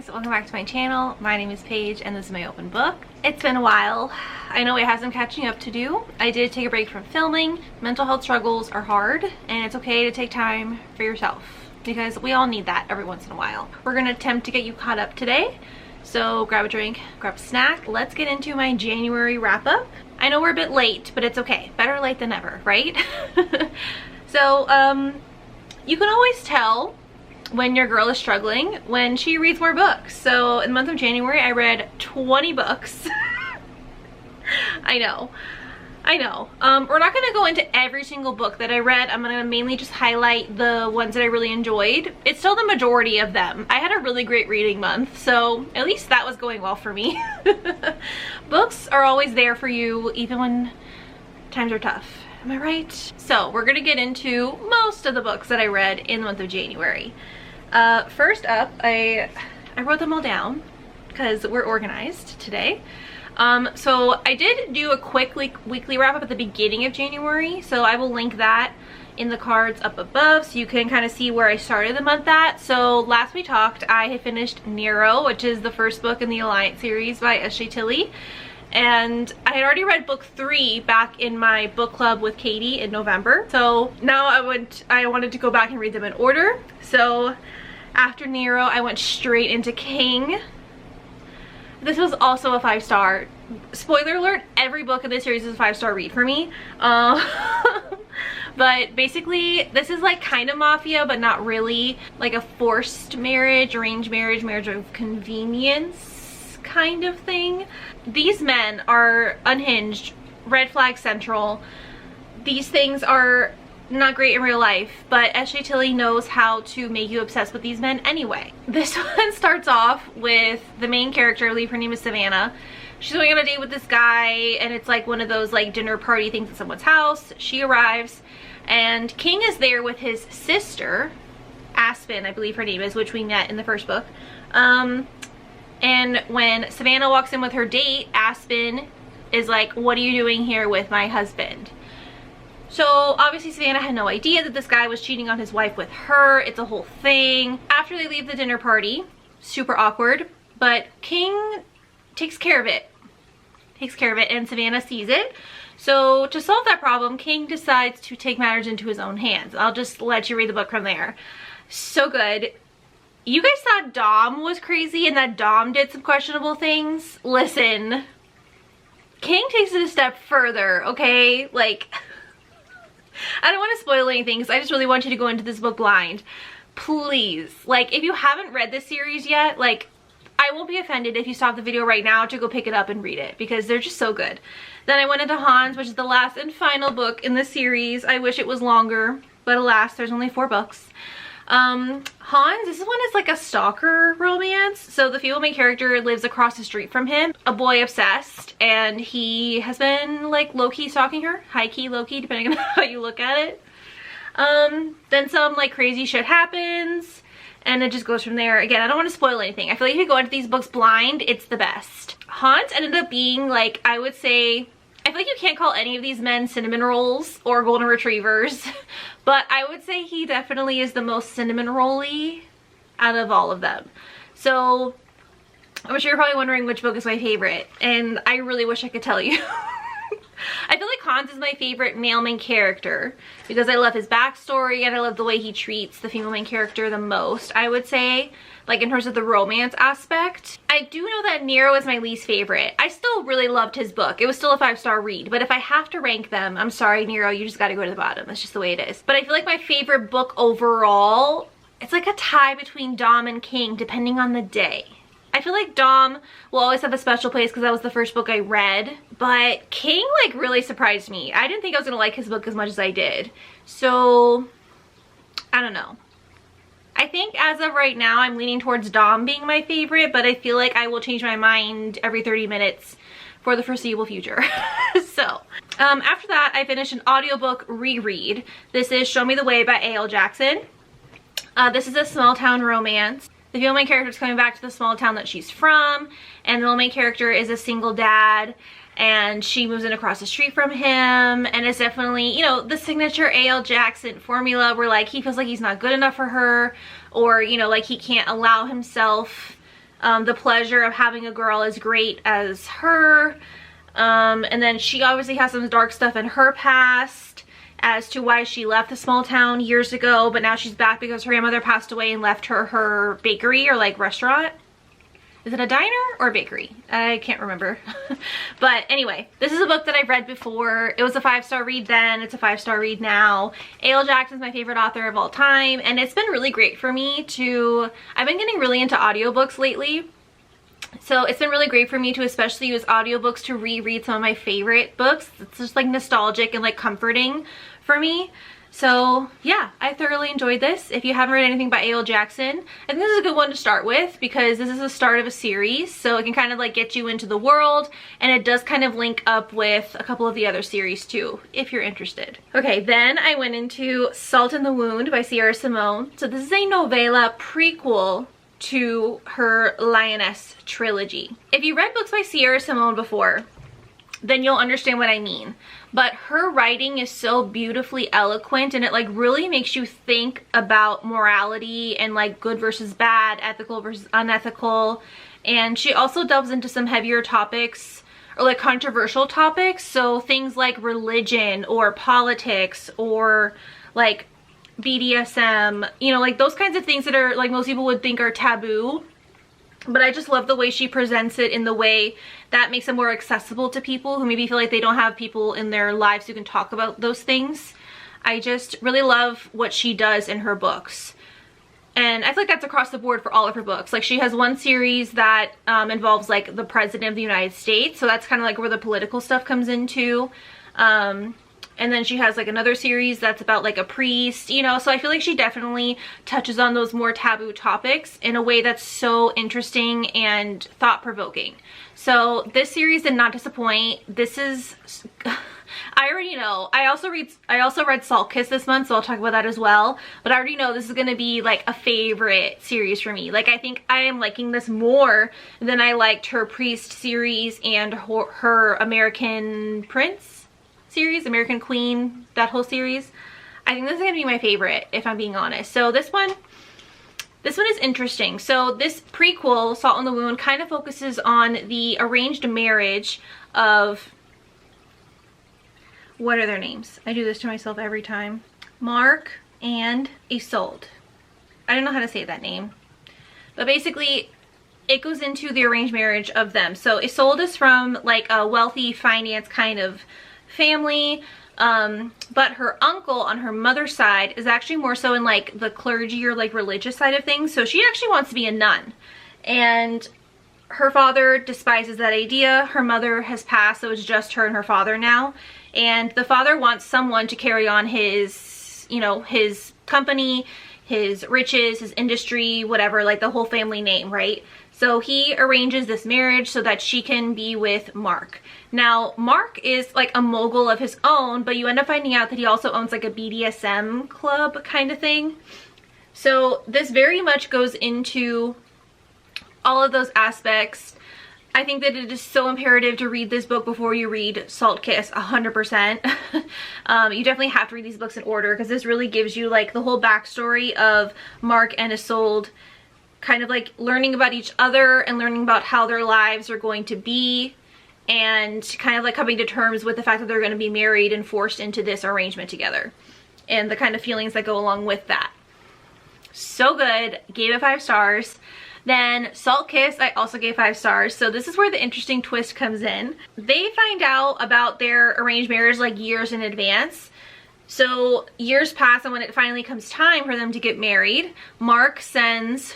guys, welcome back to my channel. My name is Paige and this is my open book. It's been a while. I know I have some catching up to do. I did take a break from filming. Mental health struggles are hard and it's okay to take time for yourself because we all need that every once in a while. We're gonna attempt to get you caught up today. So grab a drink, grab a snack. Let's get into my January wrap up. I know we're a bit late, but it's okay. Better late than never, right? So you can always tell when your girl is struggling when she reads more books. So in the month of January I read 20 books. I know. We're not going to go into every single book that I read. I'm going to mainly just highlight the ones that I really enjoyed. It's still the majority of them. I had a really great reading month, so at least that was going well for me. Books are always there for you even when times are tough. Am I right? So we're going to get into most of the books that I read in the month of January. First up, I wrote them all down because we're organized today. So I did do a quick weekly wrap up at the beginning of January, so I will link that in the cards up above so you can kind of see where I started the month at. So last we talked, I had finished Nero, which is the first book in the Alliance series by S.J. Tilly. And I had already read book 3 back in my book club with Katie in November. So now I wanted to go back and read them in order. So after Nero, I went straight into King. This was also a 5-star. Spoiler alert, every book in this series is a 5-star read for me. But basically, this is like kind of Mafia, but not really. Like a forced marriage, arranged marriage, marriage of convenience kind of thing. These men are unhinged, red flag central. These things are not great in real life, but S.J. Tilly knows how to make you obsessed with these men anyway. This one starts off with the main character, I believe her name is Savannah. She's going on a date with this guy, and it's like one of those like dinner party things at someone's house. She arrives, and King is there with his sister, Aspen, I believe her name is, which we met in the first book. And when Savannah walks in with her date, Aspen is like, "What are you doing here with my husband?" So obviously Savannah had no idea that this guy was cheating on his wife with her. It's a whole thing. After they leave the dinner party, super awkward, but King takes care of it. And Savannah sees it. So to solve that problem, King decides to take matters into his own hands. I'll just let you read the book from there. So good. You guys thought Dom was crazy and that Dom did some questionable things? Listen, King takes it a step further, okay? Like, I don't want to spoil anything because I just really want you to go into this book blind. Please, like, if you haven't read this series yet, like, I won't be offended if you stop the video right now to go pick it up and read it because they're just so good. Then I went into Hans, which is the last and final book in the series. I wish it was longer, but alas, there's only 4 books. Hans, this one is like a stalker romance. So the female main character lives across the street from him, a boy obsessed, and he has been like low-key stalking her, high-key, low-key, depending on how you look at it. Then some like crazy shit happens and it just goes from there. Again, I don't want to spoil anything. I feel like if you go into these books blind, it's the best. Hans ended up being like, I would say, I feel like you can't call any of these men cinnamon rolls or golden retrievers, but I would say he definitely is the most cinnamon roll-y out of all of them. So I'm sure you're probably wondering which book is my favorite, and I really wish I could tell you. I feel like Hans is my favorite male main character because I love his backstory and I love the way he treats the female main character the most. I would say, like in terms of the romance aspect. I do know that Nero is my least favorite. I still really loved his book. It was still a 5-star read, but if I have to rank them, I'm sorry Nero, you just gotta go to the bottom. That's just the way it is. But I feel like my favorite book overall, it's like a tie between Dom and King depending on the day. I feel like Dom will always have a special place because that was the first book I read, but King like really surprised me. I didn't think I was gonna like his book as much as I did. So, I don't know. I think as of right now, I'm leaning towards Dom being my favorite, but I feel like I will change my mind every 30 minutes for the foreseeable future. So, after that, I finished an audiobook reread. This is Show Me the Way by A.L. Jackson. This is a small town romance. The female main character is coming back to the small town that she's from, and the male main character is a single dad, and she moves in across the street from him, and it's definitely, you know, the signature A.L. Jackson formula where like he feels like he's not good enough for her, or, you know, like he can't allow himself the pleasure of having a girl as great as her. And then she obviously has some dark stuff in her past as to why she left the small town years ago, but now she's back because her grandmother passed away and left her bakery or like restaurant. Is it a diner or a bakery? I can't remember. But anyway, this is a book that I've read before. It was a 5-star read then. It's a 5-star read now. A.L. Jackson's my favorite author of all time. And it's been really great for me to... I've been getting really into audiobooks lately. So it's been really great for me to especially use audiobooks to reread some of my favorite books. It's just like nostalgic and like comforting for me. So yeah, I thoroughly enjoyed this. If you haven't read anything by A.L. Jackson, I think this is a good one to start with because this is the start of a series. So it can kind of like get you into the world, and it does kind of link up with a couple of the other series too, if you're interested. Okay, then I went into Salt in the Wound by Sierra Simone. So this is a novella prequel to her Lioness trilogy. If you read books by Sierra Simone before, then you'll understand what I mean. But her writing is so beautifully eloquent, and it like really makes you think about morality and like good versus bad, ethical versus unethical. And she also delves into some heavier topics or like controversial topics. So things like religion or politics or like BDSM, you know, like those kinds of things that are like most people would think are taboo. But I just love the way she presents it in the way that makes it more accessible to people who maybe feel like they don't have people in their lives who can talk about those things. I just really love what she does in her books. And I feel like that's across the board for all of her books. Like she has one series that involves like the president of the United States. So that's kind of like where the political stuff comes into. And then she has like another series that's about like a priest, you know, so I feel like she definitely touches on those more taboo topics in a way that's so interesting and thought-provoking. So this series did not disappoint. This is, I already know. I also read Salt Kiss this month, so I'll talk about that as well. But I already know this is going to be like a favorite series for me. Like I think I am liking this more than I liked her Priest series and her American Prince series, American Queen, that whole series. I think this is gonna be my favorite, if I'm being honest. So this one is interesting. So this prequel, Salt in the Wound, kind of focuses on the arranged marriage of, what are their names? I do this to myself every time. Mark and Isolde. I don't know how to say that name. But basically, it goes into the arranged marriage of them. So Isolde is from like a wealthy finance kind of family, but her uncle on her mother's side is actually more so in like the clergy or like religious side of things. So she actually wants to be a nun, and her father despises that idea. Her mother has passed, so it's just her and her father now, and the father wants someone to carry on his, you know, his company, his riches, his industry, whatever, like the whole family name, right? So he arranges this marriage so that she can be with Mark. Now, Mark is like a mogul of his own, but you end up finding out that he also owns like a BDSM club kind of thing. So this very much goes into all of those aspects. I think that it is so imperative to read this book before you read Salt Kiss, 100%. You definitely have to read these books in order because this really gives you like the whole backstory of Mark and Isolde, kind of like learning about each other and learning about how their lives are going to be, and kind of like coming to terms with the fact that they're going to be married and forced into this arrangement together, and the kind of feelings that go along with that. So good. Gave it 5 stars. Then Salt Kiss, I also gave 5 stars. So this is where the interesting twist comes in. They find out about their arranged marriage like years in advance. So years pass, and when it finally comes time for them to get married, Mark sends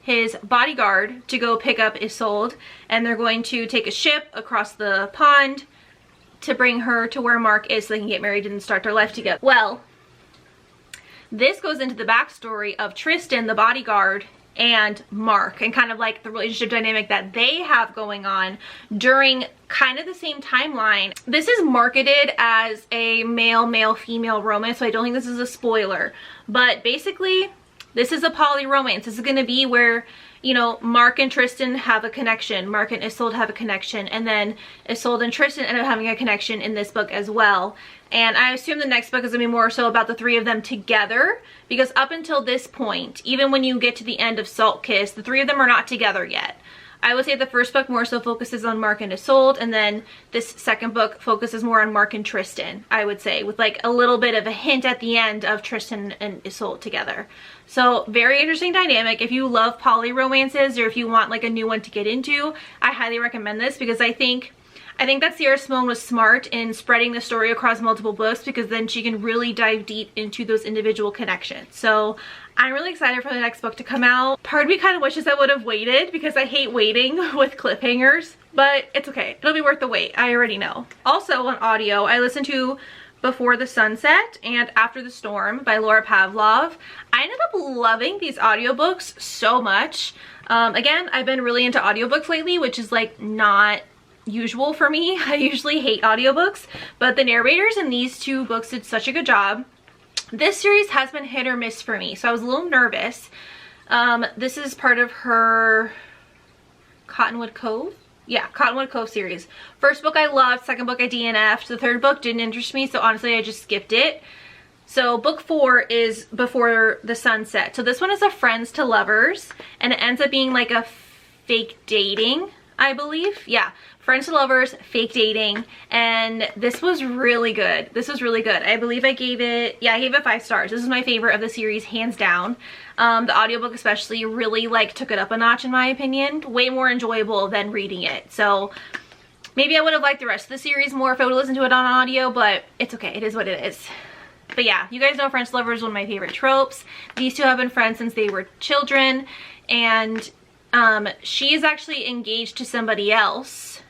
his bodyguard to go pick up Isolde, and they're going to take a ship across the pond to bring her to where Mark is so they can get married and start their life together. Well, this goes into the backstory of Tristan, the bodyguard, and Mark, and kind of like the relationship dynamic that they have going on during kind of the same timeline. This is marketed as a male female romance, so I don't think this is a spoiler, but basically this is a poly romance. This is going to be where you know, Mark and Tristan have a connection, Mark and Isolde have a connection, and then Isolde and Tristan end up having a connection in this book as well. And I assume the next book is going to be more so about the three of them together, because up until this point, even when you get to the end of Salt Kiss, the three of them are not together yet. I would say the first book more so focuses on Mark and Isolde, and then this second book focuses more on Mark and Tristan, I would say, with like a little bit of a hint at the end of Tristan and Isolde together. So very interesting dynamic. If you love poly romances, or if you want like a new one to get into, I highly recommend this, because I think that Sierra Simone was smart in spreading the story across multiple books, because then she can really dive deep into those individual connections. So I'm really excited for the next book to come out. Part of me kind of wishes I would have waited, because I hate waiting with cliffhangers, but it's okay. It'll be worth the wait. I already know. Also on audio, I listened to Before the Sunset and After the Storm by Laura Pavlov. I ended up loving these audiobooks so much. Again, I've been really into audiobooks lately, which is like not usual for me. I usually hate audiobooks, but the narrators in these two books did such a good job. This series has been hit or miss for me, so I was a little nervous. This is part of her Cottonwood Cove? Yeah, Cottonwood Cove series. First book I loved, second book I DNF'd, the third book didn't interest me, so honestly I just skipped it. So book 4 is Before the Sunset. So this one is a friends to lovers, and it ends up being like a fake dating, I believe. Yeah, friends to lovers, fake dating, and this was really good. This was really good. I believe I gave it, yeah, I gave it 5 stars. This is my favorite of the series, hands down. The audiobook especially really like took it up a notch in my opinion. Way more enjoyable than reading it. So maybe I would have liked the rest of the series more if I would have listened to it on audio, but it's okay. It is what it is. But yeah, you guys know friends to lovers is one of my favorite tropes. These two have been friends since they were children, and she is actually engaged to somebody else,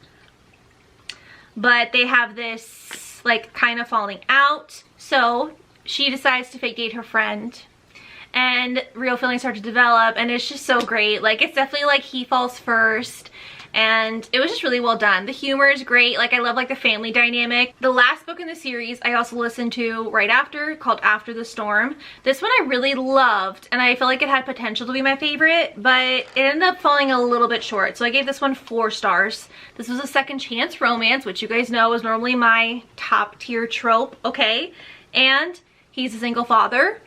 but they have this like kind of falling out. So she decides to fake date her friend, and real feelings start to develop, and it's just so great. Like, it's definitely like he falls first, and it was just really well done. The humor is great. Like, I love like the family dynamic. The last book in the series I also listened to right after, called After the Storm. This one I really loved, and I feel like it had potential to be my favorite, but it ended up falling a little bit short. So I gave this one 4 stars. This was a second chance romance, which you guys know is normally my top tier trope, okay? And he's a single father.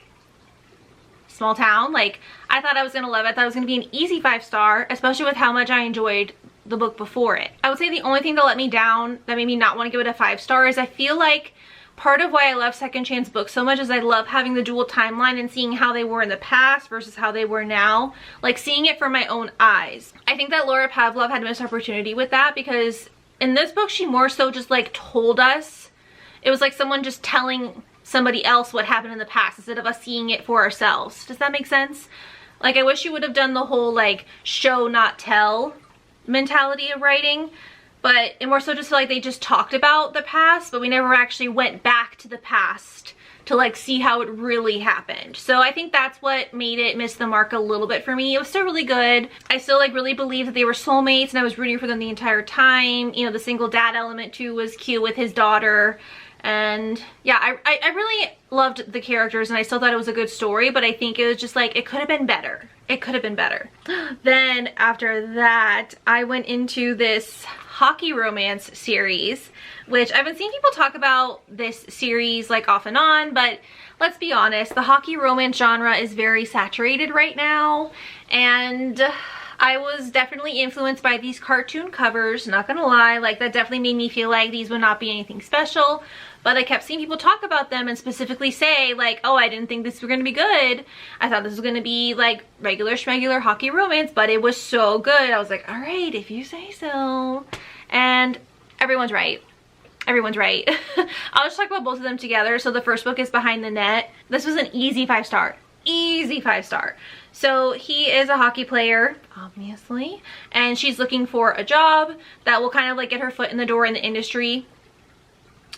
Small town. Like, I thought I was gonna love it. I thought it was gonna be an easy 5 star, especially with how much I enjoyed the book before it. I would say the only thing that let me down, that made me not want to give it a 5 star, is I feel like part of why I love second chance books so much is I love having the dual timeline and seeing how they were in the past versus how they were now. Like, seeing it from my own eyes. I think that Laura Pavlov had a missed opportunity with that, because in this book she more so just like told us. It was like someone just telling somebody else what happened in the past instead of us seeing it for ourselves. Does that make sense? Like, I wish you would have done the whole like show not tell mentality of writing, but it more so just feel like they just talked about the past, but we never actually went back to the past to like see how it really happened. So I think that's what made it miss the mark a little bit for me. It was still really good. I still like really believed that they were soulmates, and I was rooting for them the entire time. You know, the single dad element too was cute with his daughter. And yeah, I really loved the characters, and I still thought it was a good story, but I think it was just like, it could have been better. It could have been better. Then after that, I went into this hockey romance series, which I've been seeing people talk about this series like off and on, but let's be honest, the hockey romance genre is very saturated right now, and I was definitely influenced by these cartoon covers, not gonna lie. Like, that definitely made me feel like these would not be anything special, but I kept seeing people talk about them and specifically say like, oh, I didn't think this was gonna be good. I thought this was gonna be like regular schmegular hockey romance, but it was so good. I was like, all right, if you say so. And everyone's right. Everyone's right. I'll just talk about both of them together. So the first book is Behind the Net. This was an easy 5 star. Easy 5 star. So he is a hockey player, obviously, and she's looking for a job that will kind of like get her foot in the door in the industry,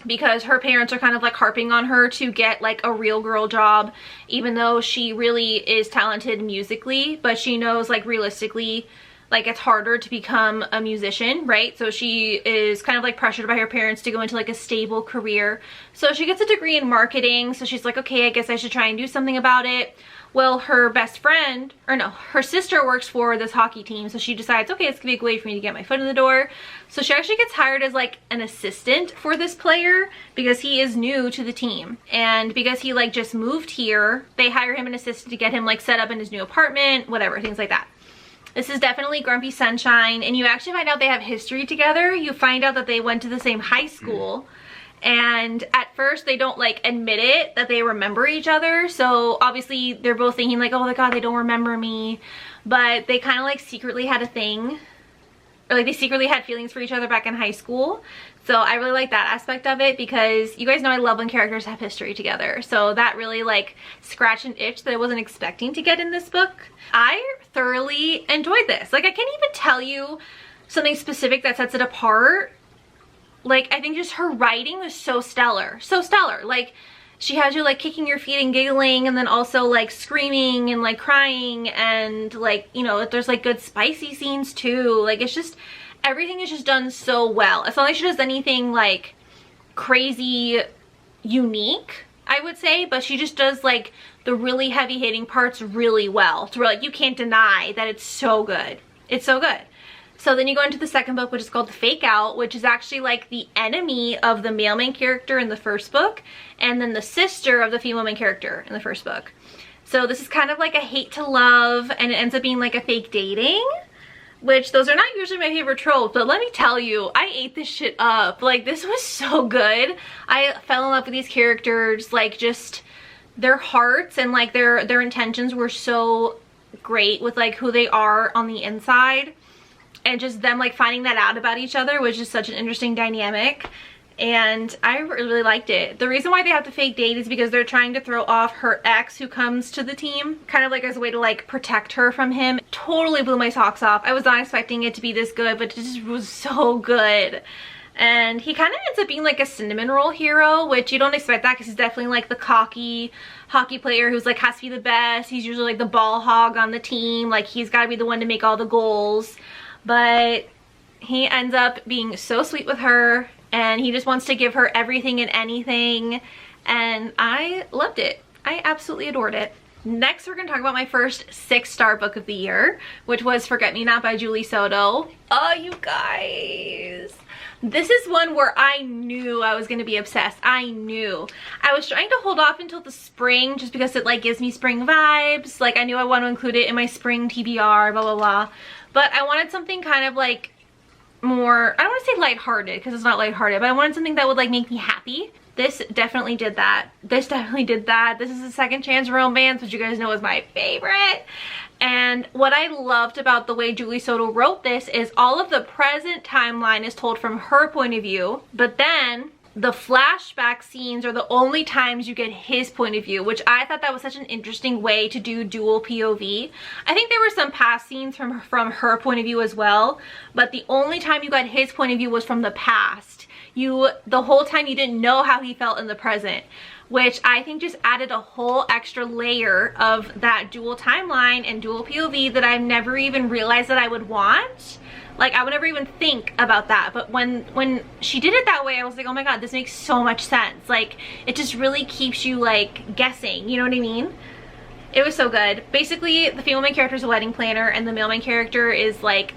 because her parents are kind of like harping on her to get like a real girl job, even though she really is talented musically, but she knows like realistically like it's harder to become a musician, right? So she is kind of like pressured by her parents to go into like a stable career. So she gets a degree in marketing. So she's like, okay, I guess I should try and do something about it. Well, her best friend, or no, her sister works for this hockey team. So she decides, okay, it's gonna be a good way for me to get my foot in the door. So she actually gets hired as like an assistant for this player because he is new to the team. And because he like just moved here, they hire him an assistant to get him like set up in his new apartment, whatever, things like that. This is definitely Grumpy Sunshine, and you actually find out they have history together. You find out that they went to the same high school. And at first they don't like admit it that they remember each other, so obviously they're both thinking like, oh my god, they don't remember me, but they kind of like secretly had a thing, or like they secretly had feelings for each other back in high school. So I really like that aspect of it, because you guys know I love when characters have history together, so that really like scratched an itch that I wasn't expecting to get in this book. I thoroughly enjoyed this. Like, I can't even tell you something specific that sets it apart. Like, I think just her writing was so stellar. So stellar. Like, she has you like kicking your feet and giggling, and then also like screaming and like crying, and like, you know, there's like good spicy scenes too. Like, it's just, everything is just done so well. It's not like she does anything like crazy unique, I would say, but she just does like the really heavy hitting parts really well. To where like you can't deny that it's so good. It's so good. So then you go into the second book, which is called The Fake Out, which is actually like the enemy of the male main character in the first book, and then the sister of the female main character in the first book. So this is kind of like a hate to love, and it ends up being like a fake dating, which those are not usually my favorite tropes, but let me tell you, I ate this shit up. Like, this was so good. I fell in love with these characters, like just their hearts and like their intentions were so great with like who they are on the inside. And just them like finding that out about each other was just such an interesting dynamic, and I really liked it. The reason why they have to fake date is because they're trying to throw off her ex who comes to the team, kind of like as a way to like protect her from him. Totally blew my socks off. I was not expecting it to be this good, but it just was so good. And he kind of ends up being like a cinnamon roll hero, which you don't expect that, because he's definitely like the cocky hockey player who's like has to be the best. He's usually like the ball hog on the team, like he's got to be the one to make all the goals. But he ends up being so sweet with her, and he just wants to give her everything and anything, and I loved it. I absolutely adored it. Next, we're going to talk about my first 6-star book of the year, which was Forget Me Not by Julie Soto. Oh, you guys. This is one where I knew I was going to be obsessed. I knew. I was trying to hold off until the spring just because it like gives me spring vibes. Like, I knew I want to include it in my spring TBR, blah, blah, blah. But I wanted something kind of like more, I don't want to say lighthearted because it's not lighthearted, but I wanted something that would like make me happy. This definitely did that. This definitely did that. This is a second chance romance, which you guys know is my favorite. And what I loved about the way Julie Soto wrote this is all of the present timeline is told from her point of view, but then the flashback scenes are the only times you get his point of view, which I thought that was such an interesting way to do dual POV. I think there were some past scenes from her point of view as well, but the only time you got his point of view was from the past. The whole time you didn't know how he felt in the present, which I think just added a whole extra layer of that dual timeline and dual POV that I've never even realized that I would want. Like, I would never even think about that, but when she did it that way, I was like, oh my god, this makes so much sense. Like, it just really keeps you like guessing, you know what I mean? It was so good. Basically, the female main character is a wedding planner, and the male main character is like,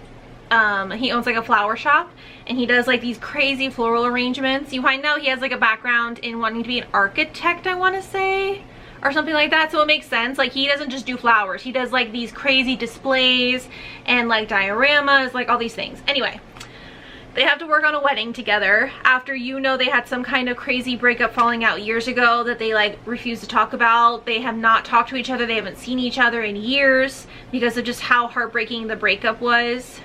he owns like a flower shop, and he does like these crazy floral arrangements. You find out he has like a background in wanting to be an architect, I want to say, or something like that, so it makes sense. Like, he doesn't just do flowers, he does like these crazy displays and like dioramas, like all these things. Anyway, they have to work on a wedding together after, you know, they had some kind of crazy breakup falling out years ago that they like refuse to talk about. They have not talked to each other, they haven't seen each other in years because of just how heartbreaking the breakup was.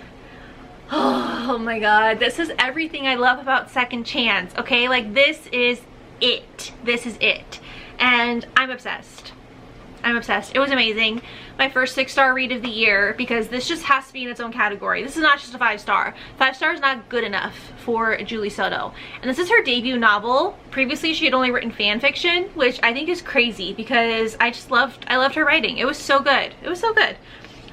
Oh my god, this is everything I love about Second Chance, okay? Like, this is it. This is it. And I'm obsessed. I'm obsessed. It was amazing. My first 6-star read of the year, because this just has to be in its own category. This is not just a 5-star. 5 stars is not good enough for Julie Soto. And this is her debut novel. Previously, she had only written fan fiction, which I think is crazy because I loved her writing. It was so good. It was so good.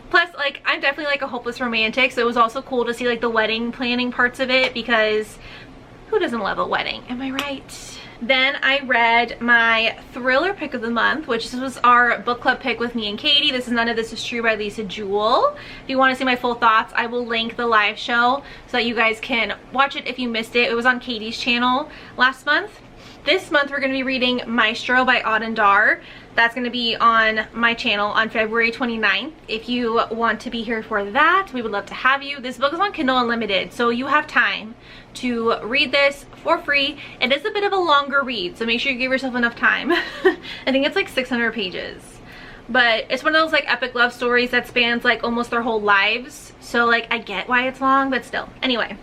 Plus, like, I'm definitely like a hopeless romantic, so it was also cool to see like the wedding planning parts of it, because who doesn't love a wedding, am I right? Then I read my thriller pick of the month, which was our book club pick with me and Katie. This is None of This Is True by Lisa Jewell. If you want to see my full thoughts, I will link the live show so that you guys can watch it if you missed it. It was on Katie's channel last month. This month we're going to be reading Maestro by Auden Dar. That's going to be on my channel on February 29th. If you want to be here for that, we would love to have you. This book is on Kindle Unlimited, so you have time to read this for free. It is a bit of a longer read, so make sure you give yourself enough time. I think it's like 600 pages. But it's one of those like epic love stories that spans like almost their whole lives. So like I get why it's long, but still. Anyway,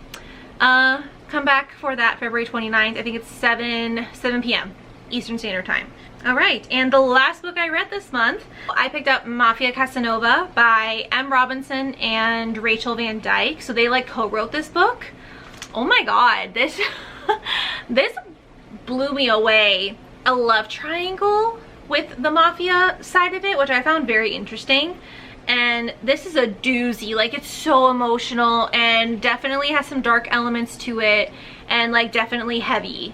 come back for that February 29th. I think it's 7 p.m. Eastern Standard Time. Alright, and the last book I read this month, I picked up Mafia Casanova by M. Robinson and Rachel Van Dyke. So they like co-wrote this book. Oh my god, this this blew me away. A love triangle with the mafia side of it, which I found very interesting. And this is a doozy. Like, it's so emotional and definitely has some dark elements to it, and like definitely heavy,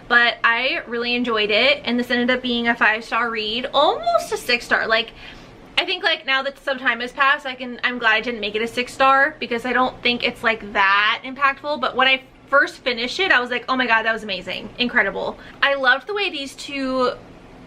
but I really enjoyed it, and this ended up being a 5-star read, almost a 6-star. Like, I think like now that some time has passed, I'm glad I didn't make it a 6-star, because I don't think it's like that impactful. But when I first finished it, I was like, oh my god, that was amazing, incredible. I loved the way these two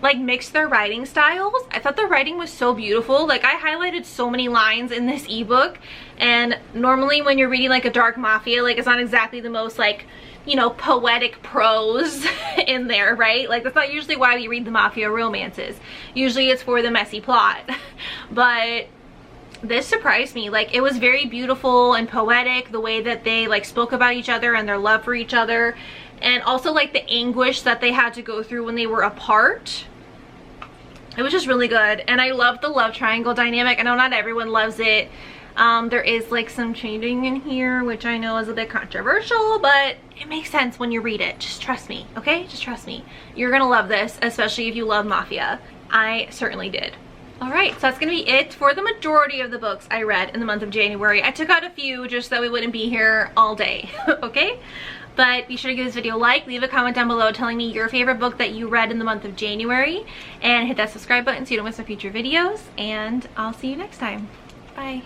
like mix their writing styles. I thought the writing was so beautiful. Like, I highlighted so many lines in this ebook, and normally when you're reading like a dark mafia, like it's not exactly the most like, you know, poetic prose in there, right? Like, that's not usually why we read the mafia romances. Usually it's for the messy plot. But this surprised me. Like, it was very beautiful and poetic, the way that they like spoke about each other and their love for each other, and also like the anguish that they had to go through when they were apart. It was just really good, and I love the love triangle dynamic. I know not everyone loves it. There is like some cheating in here, which I know is a bit controversial, but it makes sense when you read it. Just trust me, okay? Just trust me. You're gonna love this, especially if you love mafia. I certainly did. Alright, so that's gonna be it for the majority of the books I read in the month of January. I took out a few just so we wouldn't be here all day, okay? But be sure to give this video a like, leave a comment down below telling me your favorite book that you read in the month of January, and hit that subscribe button so you don't miss my future videos, and I'll see you next time. Bye.